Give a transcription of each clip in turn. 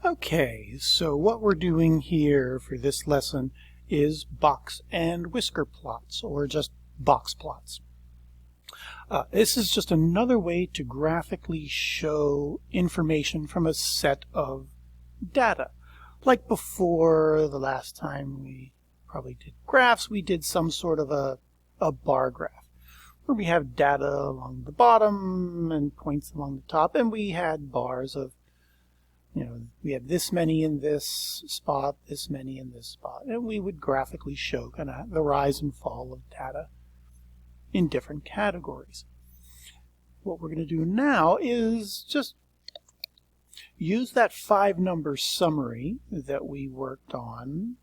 Okay, so what we're doing here for this lesson is box and whisker plots, or just box plots. This is just another way to graphically show information from a set of data. Like before, the last time we probably did graphs, we did some sort of a bar graph, where we have data along the bottom and points along the top, and we had bars of, we had this many in this spot, this many in this spot, and we would graphically show kind of the rise and fall of data in different categories. What we're going to do now is just use that 5-number summary that we worked on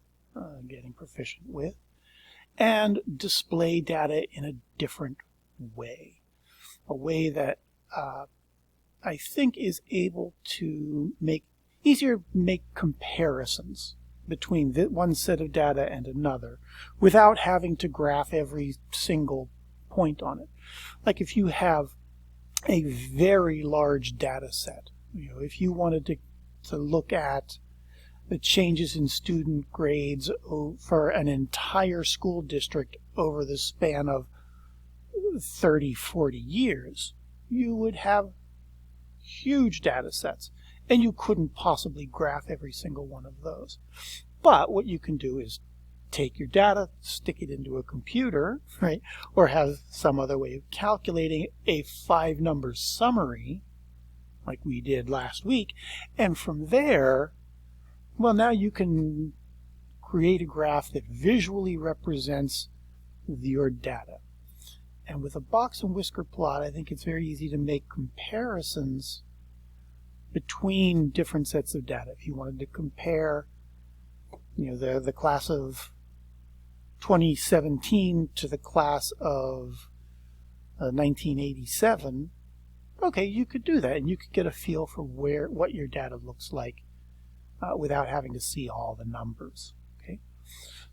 getting proficient with and display data in a different way. A way that I think is able to make comparisons between one set of data and another without having to graph every single point on it. Like if you have a very large data set, if you wanted to look at the changes in student grades for an entire school district over the span of 30, 40 years, you would have huge data sets, and you couldn't possibly graph every single one of those. But what you can do is take your data, stick it into a computer, right, or have some other way of calculating a 5-number summary like we did last week, and from there, well, now you can create a graph that visually represents your data. And with a box and whisker plot, I think it's very easy to make comparisons between different sets of data. If you wanted to compare, the class of 2017 to the class of 1987, okay, you could do that, and you could get a feel for what your data looks like without having to see all the numbers. Okay,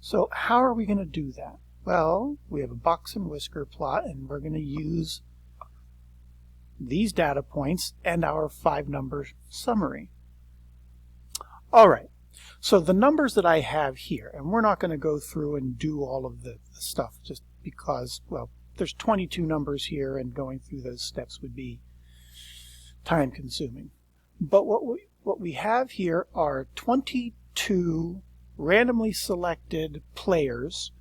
so how are we going to do that? Well, we have a box and whisker plot, and we're going to use these data points and our 5-number summary. All right, so the numbers that I have here, and we're not going to go through and do all of the stuff just because, well, there's 22 numbers here, and going through those steps would be time consuming. But what we have here are 22 randomly selected players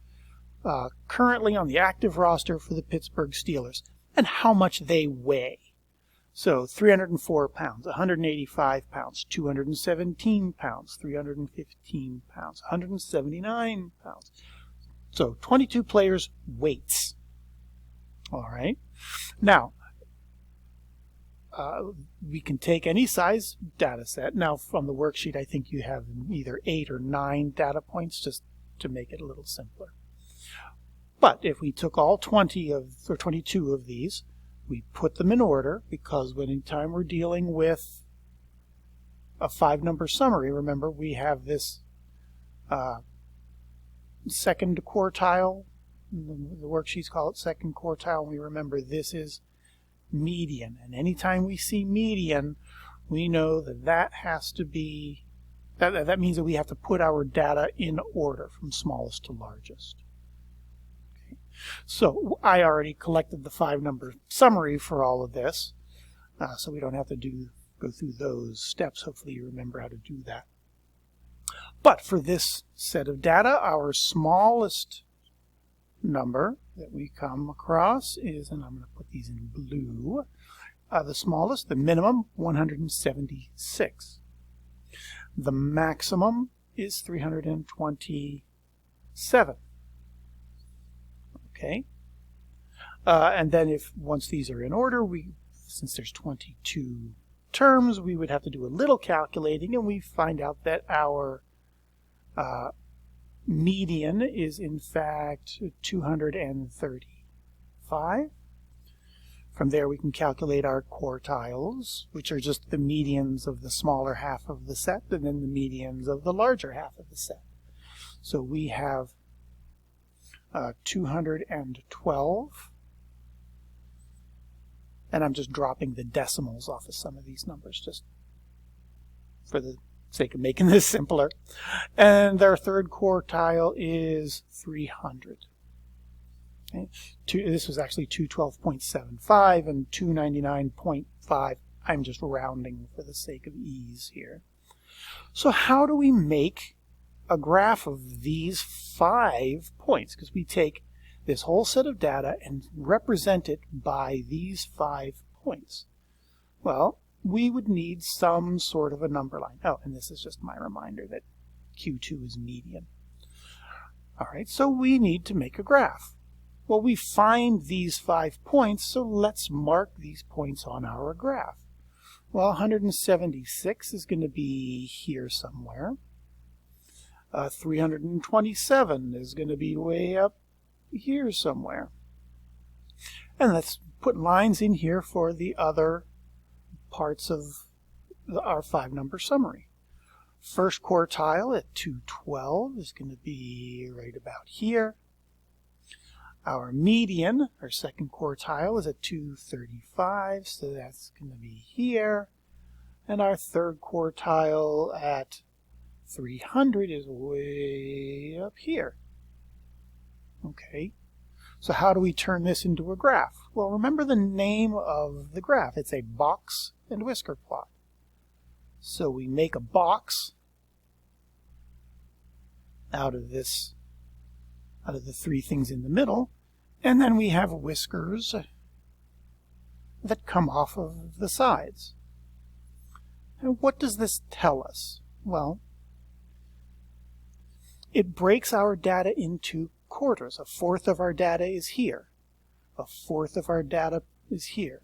currently on the active roster for the Pittsburgh Steelers, and how much they weigh. So 304 pounds, 185 pounds, 217 pounds, 315 pounds, 179 pounds. So 22 players' weights. All right. Now, we can take any size data set. Now, from the worksheet, I think you have either 8 or 9 data points, just to make it a little simpler. But if we took all 22 of these, we put them in order, because anytime we're dealing with a 5-number summary, remember we have this second quartile. The worksheets call it second quartile. We remember this is median, and anytime we see median, we know that has to be that means that we have to put our data in order from smallest to largest. So I already collected the 5-number summary for all of this, so we don't have to go through those steps. Hopefully you remember how to do that. But for this set of data, our smallest number that we come across is, and I'm going to put these in blue, the smallest, the minimum, 176. The maximum is 327. Okay, and then once these are in order, since there's 22 terms, we would have to do a little calculating, and we find out that our median is in fact 235. From there we can calculate our quartiles, which are just the medians of the smaller half of the set and then the medians of the larger half of the set. So we have 212, and I'm just dropping the decimals off of some of these numbers just for the sake of making this simpler. And our third quartile is 300. Okay. This was actually 212.75 and 299.5. I'm just rounding for the sake of ease here. So how do we make a graph of these 5 points? Because we take this whole set of data and represent it by these 5 points. Well, we would need some sort of a number line. Oh, and this is just my reminder that Q2 is median. All right, so we need to make a graph. Well, we find these 5 points, so let's mark these points on our graph. Well, 176 is going to be here somewhere. 327 is going to be way up here somewhere. And let's put lines in here for the other parts of our 5-number summary. First quartile at 212 is going to be right about here. Our median, our second quartile, is at 235, so that's going to be here. And our third quartile at 300 is way up here. Okay, so how do we turn this into a graph? Well, remember the name of the graph. It's a box and whisker plot. So we make a box out of the 3 things in the middle, and then we have whiskers that come off of the sides. And what does this tell us? Well, it breaks our data into quarters. A fourth of our data is here. A fourth of our data is here.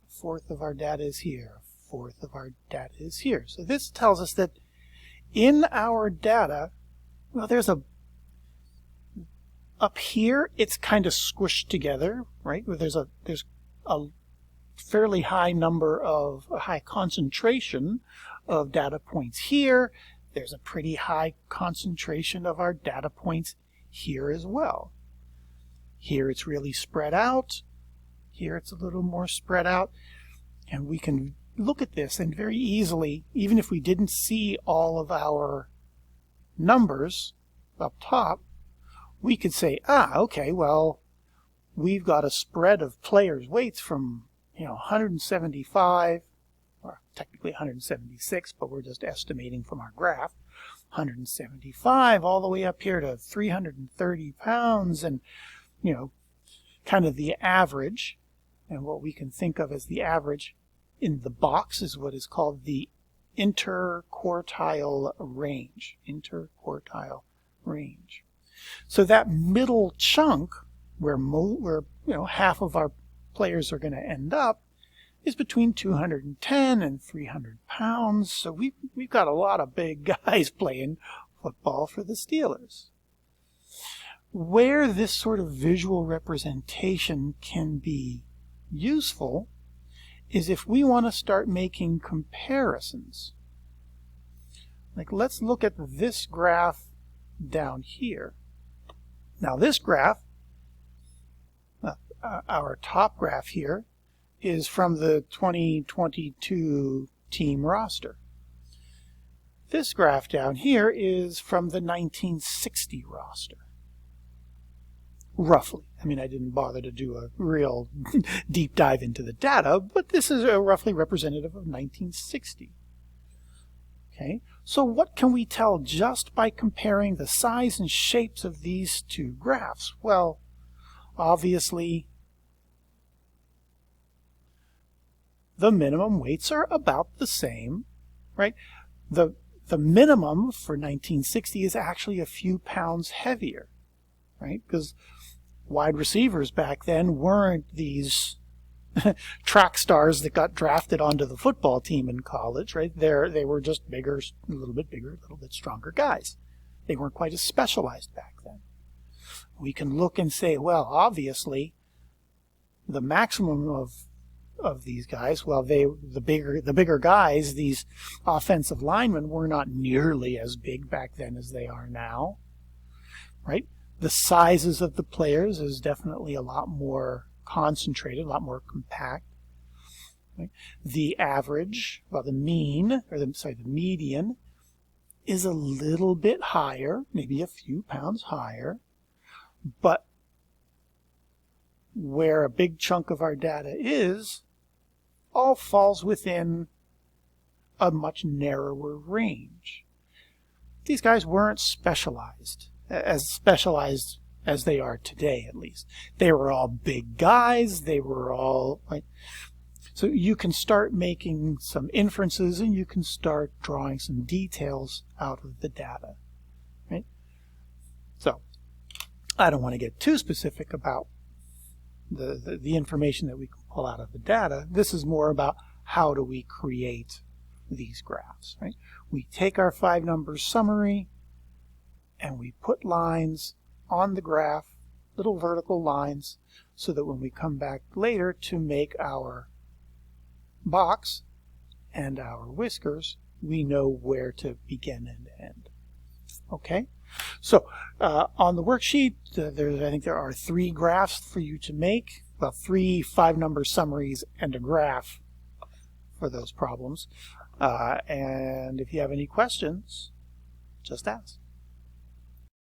A fourth of our data is here. A fourth of our data is here. So this tells us that in our data, well, there's up here, it's kind of squished together, right? Where there's a fairly high high concentration of data points here. There's a pretty high concentration of our data points here as well. Here it's really spread out. Here it's a little more spread out. And we can look at this and very easily, even if we didn't see all of our numbers up top, we could say, okay, well, we've got a spread of players' weights from 175, or technically 176, but we're just estimating from our graph, 175 all the way up here to 330 pounds, and kind of the average. And what we can think of as the average in the box is what is called the interquartile range. Interquartile range. So that middle chunk where half of our players are going to end up is between 210 and 300 pounds. So we've got a lot of big guys playing football for the Steelers. Where this sort of visual representation can be useful is if we want to start making comparisons. Like, let's look at this graph down here. Now this graph, our top graph here, is from the 2022 team roster. This graph down here is from the 1960 roster. Roughly. I mean, I didn't bother to do a real deep dive into the data, but this is roughly representative of 1960. Okay, so what can we tell just by comparing the size and shapes of these two graphs? Well, obviously, the minimum weights are about the same, right? The minimum for 1960 is actually a few pounds heavier, right? Because wide receivers back then weren't these track stars that got drafted onto the football team in college, right? They were just bigger, a little bit bigger, a little bit stronger guys. They weren't quite as specialized back then. We can look and say, well, obviously, the maximum of these guys, well, the bigger guys, these offensive linemen, were not nearly as big back then as they are now, right? The sizes of the players is definitely a lot more concentrated, a lot more compact. Right? The average, well, the median is a little bit higher, maybe a few pounds higher, but where a big chunk of our data is, all falls within a much narrower range. These guys weren't specialized as they are today, at least. They were all big guys. They were all like, so you can start making some inferences and you can start drawing some details out of the data, right? So I don't want to get too specific about the information that we can pull out of the data. This is more about how do we create these graphs, right? We take our 5-number summary and we put lines on the graph, little vertical lines, so that when we come back later to make our box and our whiskers, we know where to begin and end. Okay? So on the worksheet, I think there are 3 graphs for you to make. Well, 3 5-number summaries and a graph for those problems. And if you have any questions, just ask.